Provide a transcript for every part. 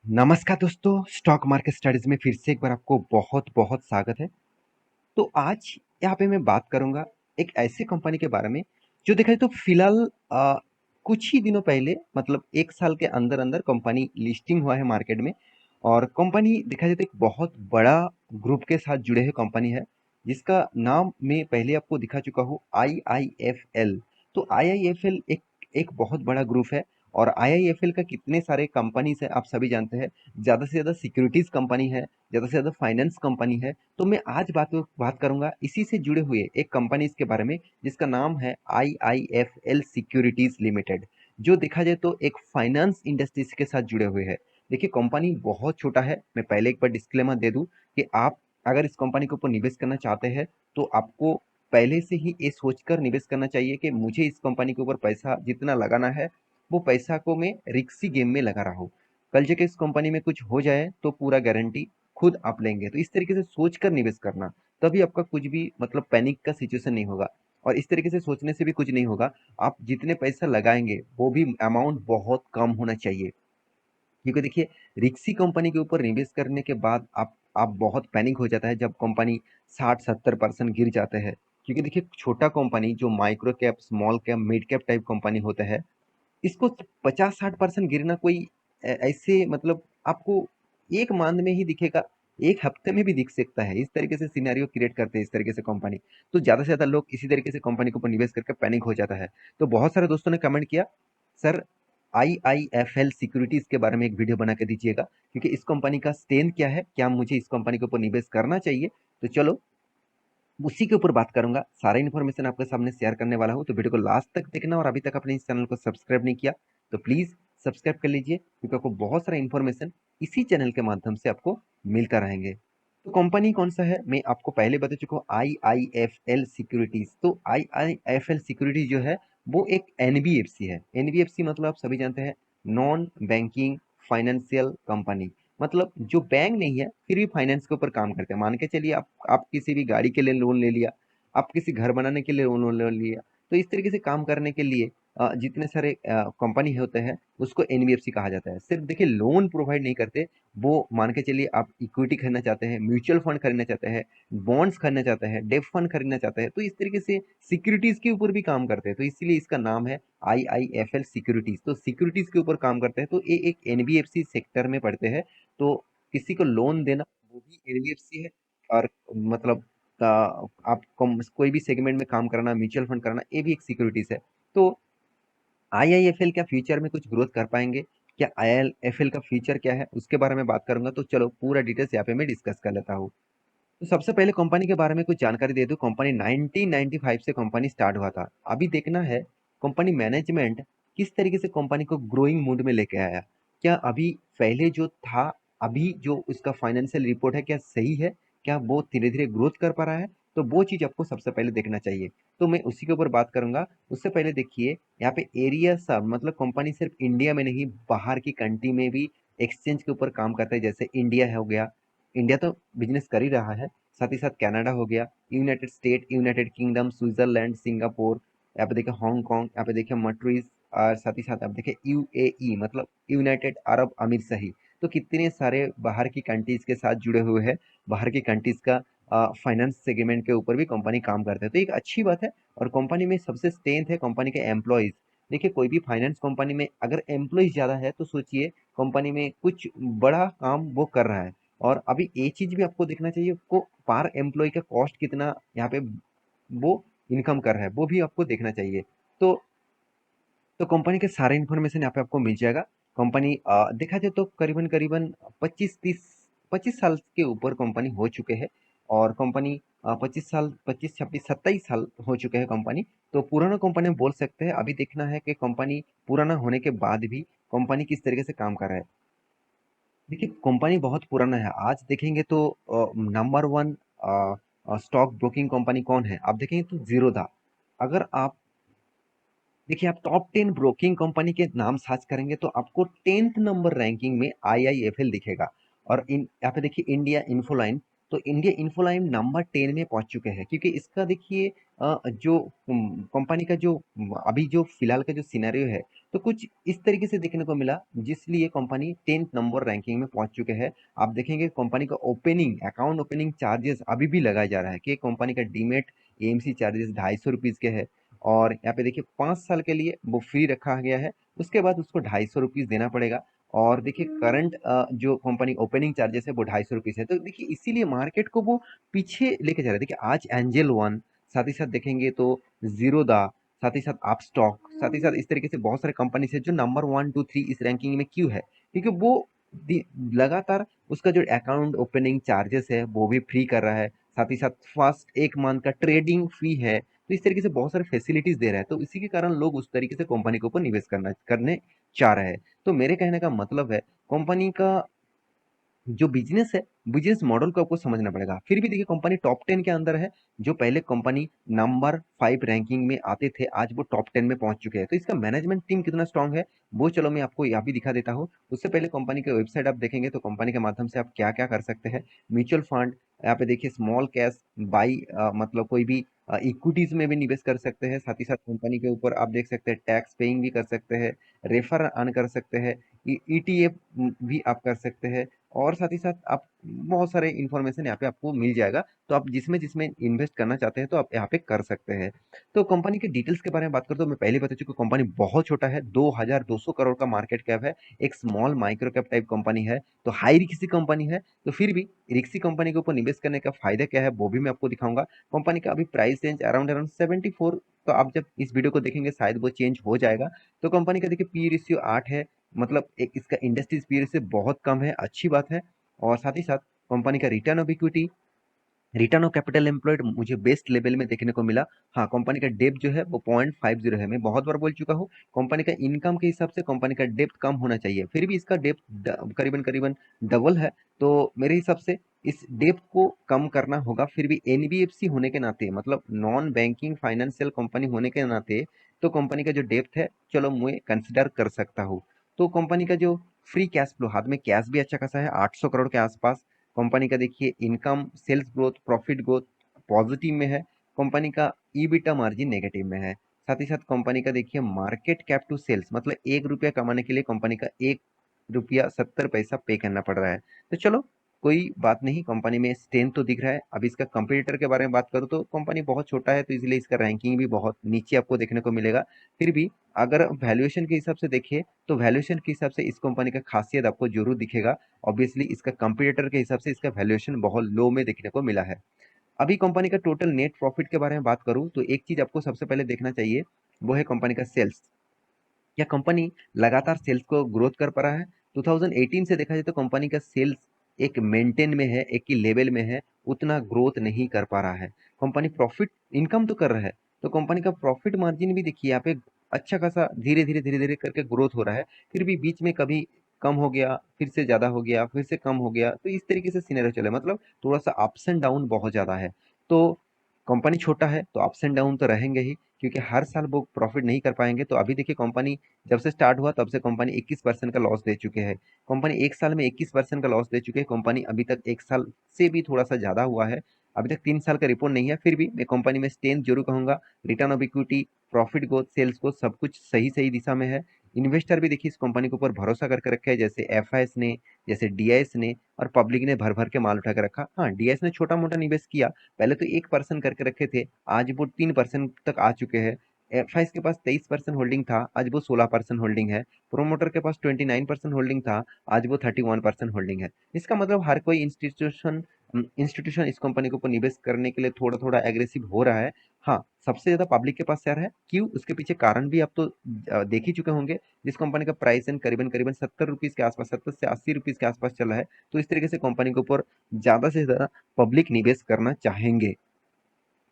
नमस्कार दोस्तों, stock market studies में फिर से एक बार आपको बहुत बहुत स्वागत है। तो आज यहाँ पे मैं बात करूंगा एक ऐसी कंपनी के बारे में जो देखा जाए तो फिलहाल कुछ ही दिनों पहले मतलब एक साल के अंदर अंदर कंपनी लिस्टिंग हुआ है मार्केट में। और कंपनी देखा जाए तो एक बहुत बड़ा ग्रुप के साथ जुड़े हुए कंपनी है जिसका नाम मैं पहले आपको दिखा चुका हूँ, IIFL। तो IIFL एक एक बहुत बड़ा ग्रुप है। और IIFL का कितने सारे कंपनीज है आप सभी जानते हैं। ज़्यादा से ज़्यादा सिक्योरिटीज कंपनी है, ज़्यादा से ज़्यादा फाइनेंस कंपनी है। तो मैं आज बात करूंगा इसी से जुड़े हुए एक कंपनी के बारे में जिसका नाम है IIFL सिक्योरिटीज लिमिटेड, जो देखा जाए तो एक फाइनेंस इंडस्ट्री के साथ जुड़े हुए हैं। देखिए कंपनी बहुत छोटा है। मैं पहले एक बार डिस्क्लेमर दे दूं कि आप अगर इस कंपनी के ऊपर निवेश करना चाहते हैं तो आपको पहले से ही ये सोचकर निवेश करना चाहिए कि मुझे इस कंपनी के ऊपर पैसा जितना लगाना है वो पैसा को मैं रिक्सी गेम में लगा रहा हूँ। कल जाके इस कंपनी में कुछ हो जाए तो पूरा गारंटी खुद आप लेंगे। तो इस तरीके से सोचकर निवेश करना, तभी आपका कुछ भी मतलब पैनिक का सिचुएशन नहीं होगा। और इस तरीके से सोचने से भी कुछ नहीं होगा। आप जितने पैसा लगाएंगे वो भी अमाउंट बहुत कम होना चाहिए। क्योंकि देखिए रिक्सी कंपनी के ऊपर निवेश करने के बाद आप बहुत पैनिक हो जाता है जब कंपनी 60-70% गिर जाते हैं। क्योंकि देखिए छोटा कंपनी जो micro cap, small cap, mid cap type company होता है, इसको 50-60% गिरना कोई ऐसे मतलब आपको एक मंथ में ही दिखेगा, एक हफ्ते में भी दिख सकता है। इस तरीके से सिनेरियो क्रिएट करते हैं इस तरीके से कंपनी। तो ज़्यादा से ज़्यादा लोग इसी तरीके से कंपनी के ऊपर निवेश करके पैनिक हो जाता है। तो बहुत सारे दोस्तों ने कमेंट किया, सर IIFL सिक्योरिटीज के बारे में एक वीडियो बना के दीजिएगा, क्योंकि इस कंपनी का स्ट्रेंथ क्या है, क्या मुझे इस कंपनी के ऊपर निवेश करना चाहिए। तो चलो उसी के ऊपर बात करूंगा, सारा इन्फॉर्मेशन आपके सामने शेयर करने वाला हूँ। तो वीडियो को लास्ट तक देखना और अभी तक अपने इस चैनल को सब्सक्राइब नहीं किया तो प्लीज सब्सक्राइब कर लीजिए, क्योंकि आपको बहुत सारा इन्फॉर्मेशन इसी चैनल के माध्यम से आपको मिलता रहेंगे। तो कंपनी कौन सा है मैं आपको पहले बता चुका हूँ, IIFL सिक्योरिटीज। तो IIFL सिक्योरिटीज जो है वो एक NBFC है। NBFC मतलब आप सभी जानते हैं, नॉन बैंकिंग फाइनेंशियल कंपनी। मतलब जो बैंक नहीं है फिर भी फाइनेंस के ऊपर काम करते हैं। मान के चलिए आप किसी भी गाड़ी के लिए लोन ले लिया, आप किसी घर बनाने के लिए लोन ले लिया। तो इस तरीके से काम करने के लिए जितने सारे कंपनी होते हैं उसको NBFC कहा जाता है। सिर्फ देखिए लोन प्रोवाइड नहीं करते, वो मान के चलिए आप इक्विटी खरीदना चाहते हैं, म्यूचुअल फंड खरीदना चाहते हैं, बॉन्ड्स खरीदना चाहते हैं, डेट फंड खरीदना चाहते हैं, तो इस तरीके से सिक्योरिटीज के ऊपर भी काम करते हैं। तो इसीलिए इसका नाम है IIFL सिक्योरिटीज। तो सिक्योरिटीज के ऊपर काम करते हैं, तो ये एक NBFC सेक्टर में पड़ते हैं। तो किसी को लोन देना वो भी NBFC है। और मतलब आप कोई भी सेगमेंट में काम करना, म्यूचुअल फंड करना, ये भी एक सिक्योरिटीज है। तो IIFL क्या फ्यूचर में कुछ ग्रोथ कर पाएंगे, क्या IIFL का फ्यूचर क्या है उसके बारे में बात करूंगा। तो चलो पूरा डिटेल्स यहाँ पे मैं डिस्कस कर लेता हूँ। तो सबसे पहले कंपनी के बारे में कुछ जानकारी दे दूं। कंपनी 1995 से कंपनी स्टार्ट हुआ था। अभी देखना है कंपनी मैनेजमेंट किस तरीके से कंपनी को ग्रोइंग मूड में लेके आया। क्या अभी पहले जो था, अभी जो उसका फाइनेंशियल रिपोर्ट है क्या सही है, क्या वो धीरे धीरे ग्रोथ कर पा रहा है। तो वो चीज आपको सबसे पहले देखना चाहिए। तो मैं उसी के ऊपर बात करूंगा। उससे पहले देखिए यहाँ पे एरिया सब मतलब कंपनी सिर्फ इंडिया में नहीं, बाहर की कंट्री में भी एक्सचेंज के ऊपर काम करता है। जैसे इंडिया हो गया, इंडिया तो बिजनेस कर ही रहा है, साथ ही साथ कनाडा हो गया, United state, United kingdom, Switzerland, Singapore, यहाँ पे देखिए हांगकांग, यहाँ पे देखिए मट्रीज, और साथ ही साथ आप देखिए UAE मतलब यूनाइटेड अरब अमीरशाही। तो कितने सारे बाहर की कंट्रीज के साथ जुड़े हुए हैं। बाहर की कंट्रीज का फाइनेंस सेगमेंट के ऊपर भी कंपनी काम करते हैं, तो एक अच्छी बात है। और कंपनी में सबसे स्ट्रेंथ है कंपनी के एम्प्लॉयज। देखिए कोई भी फाइनेंस कंपनी में अगर एम्प्लॉयज ज्यादा है तो सोचिए कंपनी में कुछ बड़ा काम वो कर रहा है। और अभी ये चीज भी आपको देखना चाहिए, आपको पर एम्प्लॉय का कॉस्ट कितना यहाँ पे वो इनकम कर रहा है वो भी आपको देखना चाहिए। तो कंपनी के सारे इन्फॉर्मेशन यहाँ पे आपको मिल जाएगा। कंपनी देखा जाए तो करीबन करीबन 25 साल के ऊपर कंपनी हो चुके हैं। और कंपनी 25 साल, 25 26 27 साल हो चुके हैं कंपनी। तो पुराना कंपनी हम बोल सकते हैं। अभी देखना है कि कंपनी पुराना होने के बाद भी कंपनी किस तरीके से काम कर रहा है। देखिए कंपनी बहुत पुराना है। आज देखेंगे तो number one stock broking company कौन है आप देखेंगे तो जीरोधा। अगर आप देखिए आप टॉप 10 ब्रोकिंग कंपनी के नाम सर्च करेंगे तो आपको 10th नंबर रैंकिंग में IIFL दिखेगा। और इन यहाँ पे देखिए इंडिया इन्फोलाइन। तो इंडिया इन्फोलाइन नंबर 10 में पहुंच चुके हैं, क्योंकि इसका देखिए जो कंपनी का जो अभी जो फिलहाल का जो सिनेरियो है तो कुछ इस तरीके से देखने को मिला, जिसलिए कंपनी 10th नंबर रैंकिंग में पहुंच चुके हैं। आप देखेंगे कंपनी का ओपनिंग अकाउंट ओपनिंग चार्जेस अभी भी लगाया जा रहा है कि कंपनी का डीमेट एएमसी चार्जेस 250 के है, और यहाँ पे देखिए 5 साल के लिए वो फ्री रखा गया है। उसके बाद उसको 250 देना पड़ेगा। और देखिए करंट जो कंपनी ओपनिंग चार्जेस है वो 250 है। तो देखिए इसीलिए मार्केट को वो पीछे लेके जा रहा है। देखिए आज एंजल वन, साथ ही साथ देखेंगे तो जीरोदा, साथ ही साथ अपस्टॉक, साथ ही साथ इस तरीके से बहुत सारे कंपनी है जो नंबर 1 2 3 इस रैंकिंग में क्यों है, क्योंकि वो लगातार उसका जो अकाउंट ओपनिंग चार्जेस है वो भी फ्री कर रहा है। साथ ही साथ फर्स्ट एक मंथ का ट्रेडिंग फी है। तो इस तरीके से बहुत सारे फैसिलिटीज दे रहा है, तो इसी के कारण लोग उस तरीके से कंपनी के ऊपर निवेश करने चाह रहे हैं। तो मेरे कहने का मतलब है कंपनी का जो बिजनेस है, बिजनेस मॉडल को आपको समझना पड़ेगा। फिर भी देखिए कंपनी टॉप 10 के अंदर है। जो पहले कंपनी नंबर 5 रैंकिंग में आते थे, आज वो टॉप 10 में पहुंच चुके हैं। तो इसका मैनेजमेंट टीम कितना स्ट्रांग है वो चलो मैं आपको यहाँ भी दिखा देता हूँ। उससे पहले कंपनी के वेबसाइट आप देखेंगे तो कंपनी के माध्यम से आप क्या क्या कर सकते हैं। म्यूचुअल फंड, यहाँ पे देखिए स्मॉल कैश बाई, मतलब कोई भी इक्विटीज में भी निवेश कर सकते हैं। साथ ही साथ कंपनी के ऊपर आप देख सकते हैं टैक्स पेइंग भी कर सकते हैं, रेफर अर्न कर सकते हैं, ईटीएफ भी आप कर सकते हैं। और साथ ही साथ आप बहुत सारे इन्फॉर्मेशन यहाँ पे आपको मिल जाएगा। तो आप जिसमें जिसमें इन्वेस्ट करना चाहते हैं तो आप यहाँ पे कर सकते हैं। तो कंपनी के डिटेल्स के बारे में बात करूँ तो मैं पहले बता चुका हूँ कंपनी बहुत छोटा है, 2200 करोड़ का मार्केट कैप है। एक small micro cap type company है, तो हाई रिस्की कंपनी है। तो फिर भी रिस्की कंपनी के ऊपर निवेश करने का फायदा क्या है वो भी मैं आपको दिखाऊंगा। कंपनी का अभी प्राइस रेंज अराउंड अराउंड 74। तो आप जब इस वीडियो को देखेंगे शायद वो चेंज हो जाएगा। तो कंपनी का देखिए पी रेशियो 8 है, मतलब एक इसका इंडस्ट्रीज पी रेशियो बहुत कम है, अच्छी बात है। और साथ ही साथ कंपनी का return of equity, return of capital employed मुझे बेस्ट लेवल में देखने को मिला। हाँ, कंपनी का डेप्थ जो है वो 0.50 है। मैं बहुत बार बोल चुका हूँ कंपनी का इनकम के हिसाब से कंपनी का डेप्थ कम होना चाहिए, फिर भी इसका डेप्थ करीबन करीबन डबल है। तो मेरे हिसाब से इस डेप्थ को कम करना होगा। फिर भी एनबीएफसी होने के नाते, मतलब नॉन बैंकिंग फाइनेंशियल कंपनी होने के नाते, तो कंपनी का जो डेप्थ है चलो मैं कंसिडर कर सकता हूँ। तो कंपनी का जो फ्री कैश फ्लो, हाथ में कैश भी अच्छा खासा है 800 करोड़ के आसपास। कंपनी का देखिए income sales growth profit growth positive में है। कंपनी का ईबिटा मार्जिन नेगेटिव में है। साथ ही साथ कंपनी का देखिए मार्केट कैप टू सेल्स, मतलब 1 रुपया कमाने के लिए कंपनी का 1 रुपया 70 पैसा पे करना पड़ रहा है। तो चलो कोई बात नहीं, कंपनी में स्ट्रेंथ तो दिख रहा है। अब इसका कंपटीटर के बारे में बात करूँ तो कंपनी बहुत छोटा है, तो इसलिए इसका रैंकिंग भी बहुत नीचे आपको देखने को मिलेगा। फिर भी अगर वैल्यूएशन के हिसाब से देखिए तो वैल्यूएशन के हिसाब से इस कंपनी का खासियत आपको जरूर दिखेगा। ऑब्वियसली इसका कंपटीटर के हिसाब से इसका वैल्यूएशन बहुत लो में देखने को मिला है। अभी कंपनी का टोटल नेट प्रॉफिट के बारे में बात करूं तो एक चीज आपको सबसे पहले देखना चाहिए, वो है कंपनी का सेल्स। क्या कंपनी लगातार सेल्स को ग्रोथ कर पा रहा है? 2018 से देखा जाए तो कंपनी का सेल्स एक मेंटेन में है, एक ही लेवल में है, उतना ग्रोथ नहीं कर पा रहा है। कंपनी प्रॉफिट इनकम तो कर रहा है, तो कंपनी का प्रॉफिट मार्जिन भी देखिए यहाँ पे अच्छा खासा धीरे धीरे करके ग्रोथ हो रहा है। फिर भी बीच में कभी कम हो गया, फिर से ज्यादा हो गया, फिर से कम हो गया, तो इस तरीके से सिनेरियो चले, मतलब थोड़ा सा अप्स एंड डाउन बहुत ज्यादा है। तो कंपनी छोटा है तो अप्स एंड डाउन तो रहेंगे ही, क्योंकि हर साल वो प्रॉफिट नहीं कर पाएंगे। तो अभी देखिए कंपनी जब से स्टार्ट हुआ तब से कंपनी 21% का लॉस दे चुके हैं। कंपनी एक साल में 21% का लॉस दे चुके हैं। कंपनी अभी तक एक साल से भी थोड़ा सा ज्यादा हुआ है, अभी तक 3 साल का रिपोर्ट नहीं है। फिर भी मैं कंपनी में स्ट्रेंथ जरूर कहूंगा, return of equity profit growth sales को सब कुछ सही सही दिशा में है। इन्वेस्टर भी देखिए इस कंपनी के ऊपर भरोसा करके रखे हैं, जैसे एफआईएस ने, जैसे डीआईएस ने, और पब्लिक ने भर भर के माल उठा के रखा। हाँ, डीआईएस ने छोटा मोटा निवेश किया, पहले तो 1% करके रखे थे, आज वो 3% तक आ चुके हैं। एफआईएस के पास 23% होल्डिंग था, आज वो 16% होल्डिंग है। प्रोमोटर के पास 29% होल्डिंग था, आज वो 31% होल्डिंग है। इसका मतलब हर कोई इंस्टीट्यूशन इंस्टीट्यूशन इस कंपनी के ऊपर निवेश करने के लिए थोड़ा थोड़ा एग्रेसिव हो रहा है। हाँ, सबसे ज्यादा पब्लिक के पास शेयर है, क्यों? उसके पीछे कारण भी आप तो देख ही चुके होंगे। जिस कंपनी का प्राइस एंड करीबन करीबन 70 रुपीज के आसपास, 70 से 80 रुपीज के आसपास चला है, तो इस तरीके से कंपनी के ऊपर ज्यादा से ज्यादा पब्लिक निवेश करना चाहेंगे।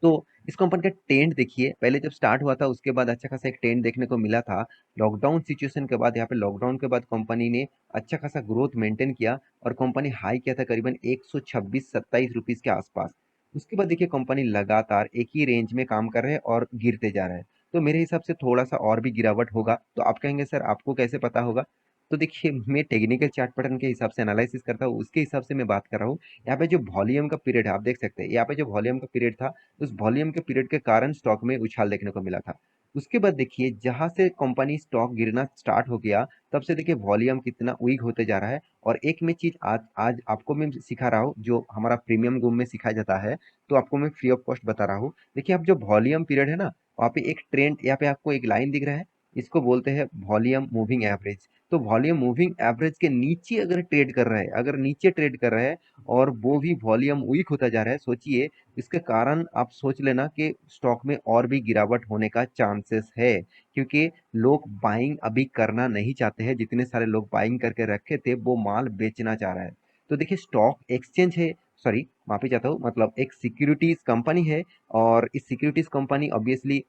तो इस कंपनी का ट्रेंड देखिए, पहले जब स्टार्ट हुआ था उसके बाद अच्छा खासा एक ट्रेंड देखने को मिला था। लॉकडाउन सिचुएशन के बाद, यहाँ पे लॉकडाउन के बाद कंपनी ने अच्छा खासा ग्रोथ मेंटेन किया, और कंपनी हाई किया था करीबन 126-27 रुपीज के आसपास। उसके बाद देखिए कंपनी लगातार एक ही रेंज में काम कर रहे हैं और गिरते जा रहे हैं। तो मेरे हिसाब से थोड़ा सा और भी गिरावट होगा। तो आप कहेंगे सर आपको कैसे पता होगा? तो देखिए मैं टेक्निकल चार्ट पैटर्न के हिसाब से एनालिसिस करता हूँ, उसके हिसाब से मैं बात कर रहा हूँ। यहाँ पे जो वॉल्यूम का पीरियड है आप देख सकते हैं, यहाँ पे जो वॉल्यूम का पीरियड था, उस वॉल्यूम के पीरियड के कारण स्टॉक में उछाल देखने को मिला था। उसके बाद देखिए जहां से कंपनी स्टॉक गिरना स्टार्ट हो गया, तब से देखिए वॉल्यूम कितना वीक होते जा रहा है। और एक मैं चीज आज आज आपको मैं सिखा रहा हूँ, जो हमारा प्रीमियम रूम में सिखाया जाता है, तो आपको मैं फ्री ऑफ कॉस्ट बता रहा हूँ। देखिए, अब जो वॉल्यूम पीरियड है ना, वहाँ पे एक ट्रेंड, यहाँ पे आपको एक लाइन दिख रहा है, इसको बोलते हैं वॉल्यूम मूविंग एवरेज। तो वॉल्यूम मूविंग एवरेज के नीचे अगर ट्रेड कर रहा है, अगर नीचे ट्रेड कर रहा है और वो भी वॉल्यूम वीक होता जा रहा है, सोचिए इसके कारण आप सोच लेना कि स्टॉक में और भी गिरावट होने का चांसेस है। क्योंकि लोग बाइंग अभी करना नहीं चाहते हैं, जितने सारे लोग बाइंग करके रखे थे वो माल बेचना चाह रहा है। तो देखिए, स्टॉक एक्सचेंज है, सॉरी माफी चाहता हूँ, मतलब एक सिक्योरिटीज कंपनी है। और इस securities company obviously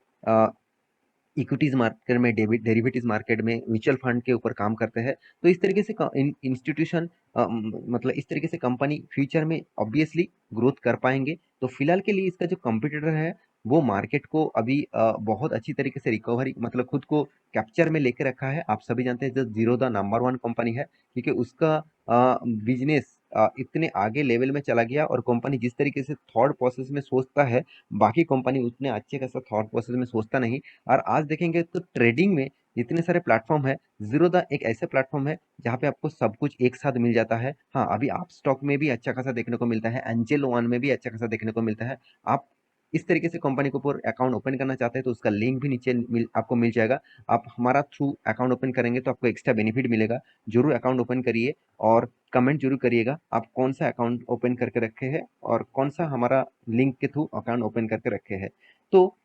equities market में, डेरिवेटिव्स मार्केट में, म्यूचुअल फंड के ऊपर काम करते हैं। तो इस तरीके से इंस्टीट्यूशन, मतलब इस तरीके से कंपनी फ्यूचर में ऑब्वियसली ग्रोथ कर पाएंगे। तो फिलहाल के लिए इसका जो कंपटीटर है, वो मार्केट को अभी बहुत अच्छी तरीके से रिकवरी, मतलब खुद को कैप्चर में लेके रखा है। आप सभी जानते हैं जो zero the number one company है, क्योंकि उसका बिजनेस इतने आगे लेवल में चला गया। और कंपनी जिस तरीके से थॉट प्रोसेस में सोचता है, बाकी कंपनी उतने अच्छे खासा थॉट प्रोसेस में सोचता नहीं। और आज देखेंगे तो ट्रेडिंग में जितने सारे प्लेटफॉर्म है, जीरोधा एक ऐसे प्लेटफॉर्म है जहाँ पे आपको सब कुछ एक साथ मिल जाता है। हाँ, अभी आप स्टॉक में भी अच्छा खासा देखने को मिलता है, एंजल वन में भी अच्छा खासा देखने को मिलता है। आप इस तरीके से कंपनी के ऊपर अकाउंट ओपन करना चाहते हैं तो उसका लिंक भी नीचे आपको मिल जाएगा। आप हमारा थ्रू अकाउंट ओपन करेंगे तो आपको एक्स्ट्रा बेनिफिट मिलेगा। जरूर अकाउंट ओपन करिए और कमेंट जरूर करिएगा आप कौन सा अकाउंट ओपन करके रखे हैं और कौन सा हमारा लिंक के थ्रू अकाउंट ओपन करके रखे हैं। तो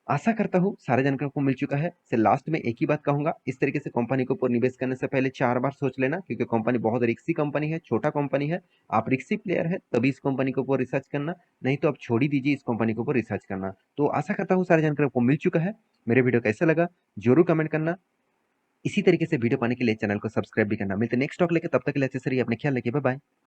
आशा करता हूँ सारे जानकारी को मिल चुका है। से लास्ट में एक ही बात कहूंगा, इस तरीके से कंपनी के ऊपर निवेश करने से पहले 4 बार सोच लेना, क्योंकि कंपनी बहुत रिक्सी कंपनी है, छोटा कंपनी है। आप रिक्सी प्लेयर है तभी इस कंपनी के ऊपर रिसर्च करना, नहीं तो आप छोड़ ही दीजिए इस कंपनी के ऊपर रिसर्च करना। तो आशा करता हूँ सारी जानकारी आपको मिल चुका है। मेरे वीडियो कैसा लगा जरूर कमेंट करना। इसी तरीके से वीडियो पाने के लिए चैनल को सब्सक्राइब भी करना। मिलते नेक्स्ट टॉक लेके, तब तक के लिए अच्छे से रहिए, अपने ख्याल रखिए, बाय बाय।